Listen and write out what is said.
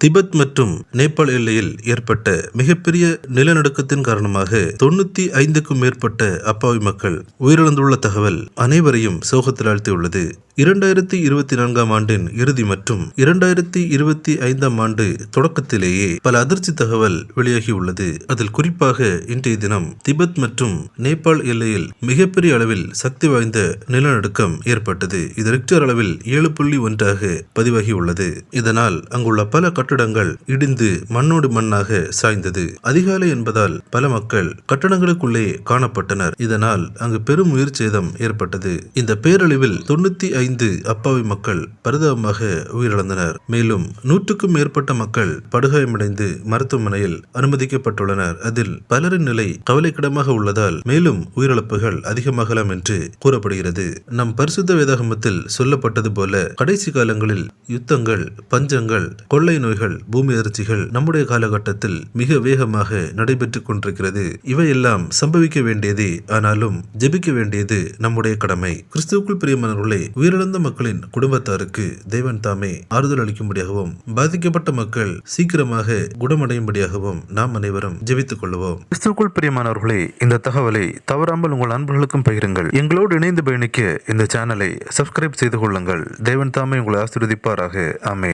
Tibet மற்றும் நேபாள் எல்லையில் ஏற்பட்ட மிகப்பெரிய நிலநடுக்கத்தின் காரணமாக 95க்கும் மேற்பட்ட அப்பாவி மக்கள் உயிரிழந்துள்ள தகவல் அனைவரையும் சோகத்தில் ஆழ்த்தியுள்ளது. 2024ஆம் ஆண்டின் இறுதி மற்றும் 2025ஆம் ஆண்டு தொடக்கத்திலேயே பல அதிர்ச்சி தகவல் வெளியாகியுள்ளது. அதில் குறிப்பாக இன்றைய தினம் திபெத் மற்றும் நேபாள் எல்லையில் மிகப்பெரிய அளவில் சக்தி வாய்ந்த நிலநடுக்கம் ஏற்பட்டது. இது ரிக்டர் அளவில் 7.1 பதிவாகியுள்ளது. இதனால் அங்குள்ள பல கட்டடங்கள் இடிந்து மண்ணோடு மண்ணாக சாய்ந்தது. அதிகாலை என்பதால் பல மக்கள் கட்டடங்களுக்குள்ளே காணப்பட்டனர். இதனால் அங்கு பெரும் உயிர் சேதம் ஏற்பட்டது. இந்த பேரழிவில் 95 அப்பாவி மக்கள் பரிதாபமாக உயிரிழந்தனர். மேலும் 100க்கும் மேற்பட்ட மக்கள் படுகாயமடைந்து மருத்துவமனையில் அனுமதிக்கப்பட்டுள்ளனர். அதில் பலரின் நிலை கவலைக்கிடமாக உள்ளதால் மேலும் உயிரிழப்புகள் அதிகமாகலாம் என்று கூறப்படுகிறது. நம் பரிசுத்த வேதாகமத்தில் சொல்லப்பட்டது போல கடைசி காலங்களில் யுத்தங்கள், பஞ்சங்கள், கொள்ளை நோய்கள், பூமி அதிர்ச்சிகள் நம்முடைய காலகட்டத்தில் மிக வேகமாக நடைபெற்றுக் கொண்டிருக்கிறது. இவையெல்லாம் சம்பவிக்க வேண்டியதே. ஆனாலும் ஜெபிக்க வேண்டியது நம்முடைய கடமை. கிறிஸ்துவுக்குள் பிரியமானவர்களே, உயிரிழந்த மக்களின் குடும்பத்தாருக்கு தேவன் தாமே ஆறுதல் அளிக்கும்படியாகவும் பாதிக்கப்பட்ட மக்கள் சீக்கிரமாக குணமடையும்படியாகவும் நாம் அனைவரும் ஜெபித்துக் கொள்வோம். கிறிஸ்துவுக்குள் பிரியமானவர்களே, இந்த தகவலை தவறாமல் உங்கள் நண்பர்களுக்கும் பகிருங்கள். எங்களோடு இணைந்து பயணிக்க இந்த சேனலை சப்ஸ்கிரைப் செய்து கொள்ளுங்கள். தேவன் தாமே உங்களை ஆசீர்வதிப்பாராக. ஆமென்.